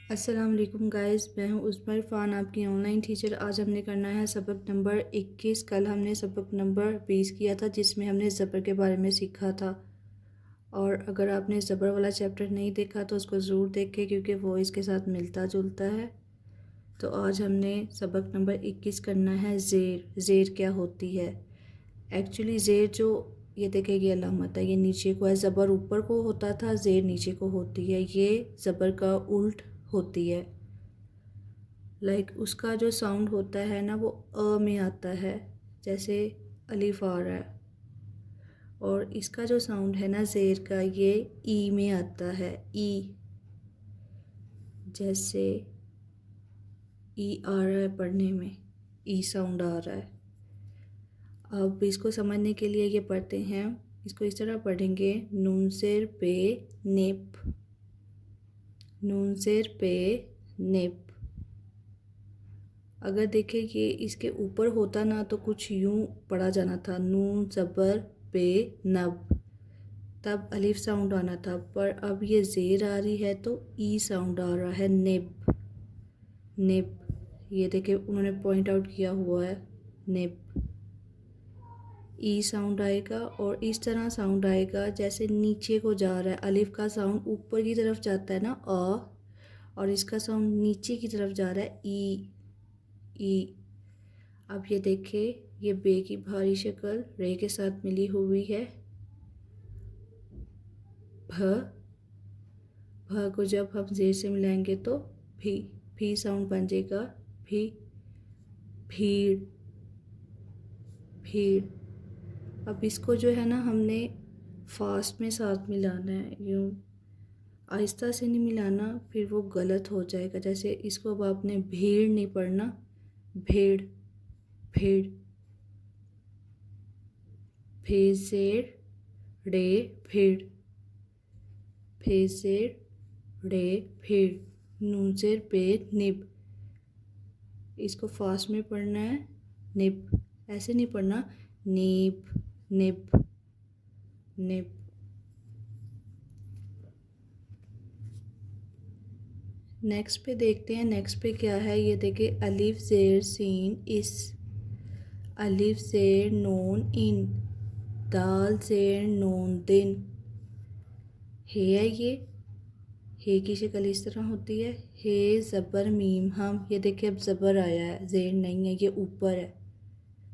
अस्सलाम वालेकुम गाइस, मैं हूँ उस्मा इरफान, आपकी ऑनलाइन टीचर। आज हमने करना है सबक नंबर 21। कल हमने सबक नंबर 20 किया था जिसमें हमने ज़बर के बारे में सीखा था। और अगर आपने ज़बर वाला चैप्टर नहीं देखा तो उसको ज़रूर देखें क्योंकि वो इसके साथ मिलता जुलता है। तो आज हमने सबक नंबर 21 करना है ज़ेर। ज़ेर क्या होती है? एक्चुअली ज़ेर जो ये देखेगी अलामत है, ये नीचे को है। ज़बर ऊपर को होता था, ज़ेर नीचे को होती है। ये ज़बर का उल्ट होती है। उसका जो साउंड होता है ना वो अ में आता है, जैसे अलिफ आ रहा है। और इसका जो साउंड है ना ज़ेर का, ये ई में आता है। ई, जैसे ई आ रहा है पढ़ने में, ई साउंड आ रहा है। अब इसको समझने के लिए ये पढ़ते हैं, इसको इस तरह पढ़ेंगे। नून ज़ेर पे नेप, नून ज़ेर पे नेप। अगर देखें कि इसके ऊपर होता ना तो कुछ यूं पढ़ा जाना था, नून ज़बर पे नब, तब अलिफ साउंड आना था। पर अब ये ज़ेर आ रही है तो ई साउंड आ रहा है, नेब। नेब, ये देखें उन्होंने पॉइंट आउट किया हुआ है, नेब। ई साउंड आएगा और इस तरह साउंड आएगा जैसे नीचे को जा रहा है। अलिफ का साउंड ऊपर की तरफ जाता है ना अ, और इसका साउंड नीचे की तरफ जा रहा है ई। ई। अब ये देखिए, ये बे की भारी शक्ल रे के साथ मिली हुई है। भ, भ को जब हम जेर से मिलाएंगे तो भी साउंड बन जाएगा, भी। भीड़, भीड़। अब इसको जो है ना हमने फास्ट में साथ मिलाना है, यूँ आहिस्ता से नहीं मिलाना, फिर वो गलत हो जाएगा। जैसे इसको अब आपने भीड़ नहीं पढ़ना, भेड़, भेड़। भेजेर रे भेड़, भेजेर रे भेड़। नून ज़ेर पे निब, इसको फास्ट में पढ़ना है, निब। ऐसे नहीं पढ़ना, नीब, निब, निब। नेक्स्ट पे देखते हैं, नेक्स्ट पे क्या है। ये देखिए, अलिफ ज़ेर सीन इस, अलिफ ज़ेर नून इन, दाल ज़ेर नून दिन। हे है ये, हे की शक्ल इस तरह होती है। हे ज़बर मीम हम, ये देखिए अब ज़बर आया है, ज़ेर नहीं है, ये ऊपर है।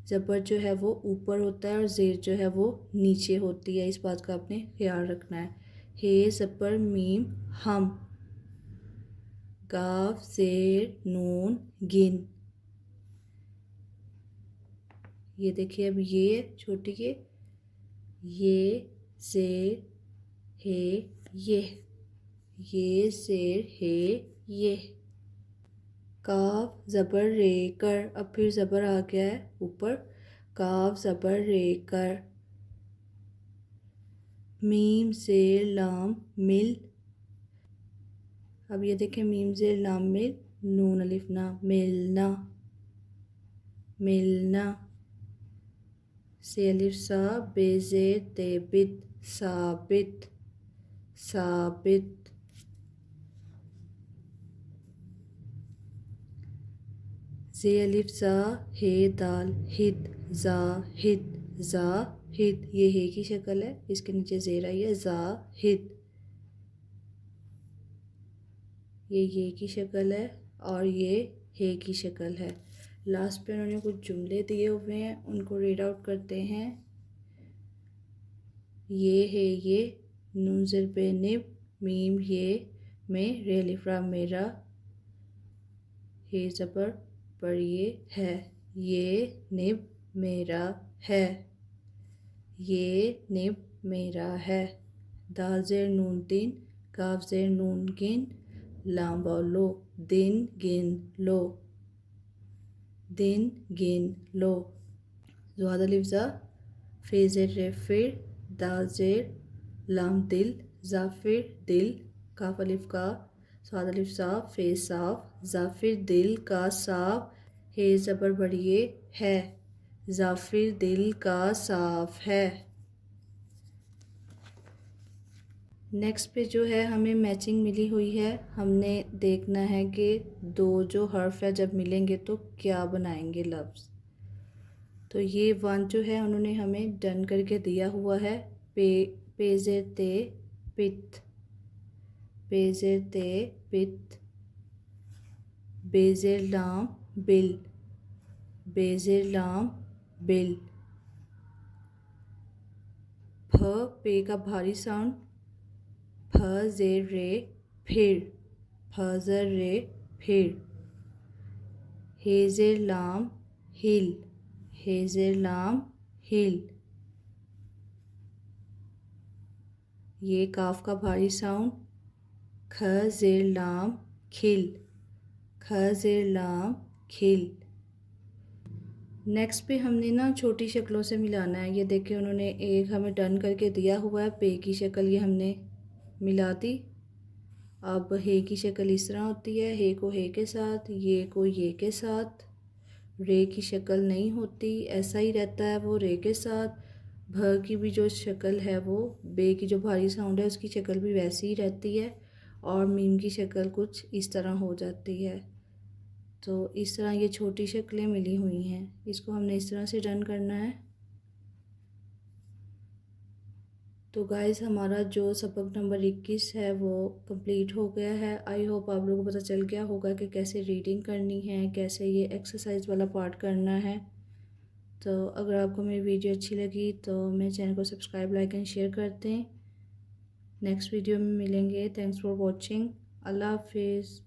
ज़बर जो है वो ऊपर होता है और ज़ेर जो है वो नीचे होती है, इस बात का आपने ख्याल रखना है। हे ज़बर मीम हम, गाफ ज़ेर नून गिन। ये देखिए अब ये छोटी के, ये ज़ेर हे ये ज़ेर हे ये। काफ ज़बर रे कर, अब फिर ज़बर आ गया है ऊपर, काफ ज़बर रे कर। मीम ज़ेर लाम मिल, अब ये देखें मीम ज़ेर लाम मिल, नून अलिफ ना, मिलना, मिलना। से अलिफ सा, बे ज़ेर तेबित, साबित, साबित। जे अलिफ ज़ा हे दाल हिद, ज़ा हिद, ज़ा हिद। ये हे की शक्ल है, इसके नीचे ज़ेर आई है, ज़ा हिद। ये की शक्ल है और ये हे की शक्ल है। लास्ट पे उन्होंने कुछ जुमले दिए हुए हैं, उनको रीड आउट करते हैं। ये है ये, नून ज़ेर पे निब, मीम ये में, रे अलिफ रा मेरा, हे ज़बर पर ये है, ये निब मेरा है, ये निब मेरा है। दाल ज़ेर नून दिन, काफ ज़ेर नून गिन, लाम लो, दिन गिन लो, दिन गिन लो। ज़ुहाद अलिफ ज़ा, फे ज़ेर रे फिर, दाल ज़ेर लाम दिल, ज़ाफिर दिल। काफ अलिफ का, साद अलिफ साफ, फे साफ, ज़ाफिर दिल का साफ। हे ज़बर बढ़िए है, ज़ाफिर दिल का साफ है। नेक्स्ट पे जो है हमें मैचिंग मिली हुई है, हमने देखना है कि दो जो हर्फ है जब मिलेंगे तो क्या बनाएंगे लफ्ज़। तो ये वन जो है उन्होंने हमें डन करके दिया हुआ है। पेज़ेर ते पित, पेज़ेर ते पित, बेज़ेर लाम बिल, बेज़ेर लाम बिल। फ पे का भारी साउंड, फ ज़ेर रे फिर, फ ज़र रे फिर। हेज़ेर लाम हिल, हेज़ेर लाम हिल। ये काफ का भारी साउंड, ख ज़ेर लाम खिल, ख ज़ेर लाम खिल। नेक्स्ट पे हमने ना छोटी शक्लों से मिलाना है। ये देखिए उन्होंने एक हमें डन करके दिया हुआ है, पे की शक्ल ये हमने मिला दी। अब हे की शक्ल इस तरह होती है, हे को हे के साथ, ये को ये के साथ। रे की शक्ल नहीं होती, ऐसा ही रहता है वो रे के साथ। भ की भी जो शक्ल है वो, बे की जो भारी साउंड है उसकी शक्ल भी वैसी ही रहती है, और मीम की शक्ल कुछ इस तरह हो जाती है। तो इस तरह ये छोटी शक्लें मिली हुई हैं, इसको हमने इस तरह से डन करना है। तो गाइस हमारा जो सबक नंबर 21 है वो कंप्लीट हो गया है। आई होप आप लोगों को पता चल गया होगा कि कैसे रीडिंग करनी है, कैसे ये एक्सरसाइज वाला पार्ट करना है। तो अगर आपको मेरी वीडियो अच्छी लगी तो मेरे चैनल को सब्सक्राइब, लाइक एंड शेयर कर दें। नेक्स्ट वीडियो में मिलेंगे। Thanks for watching. अल्लाह हाफिज़।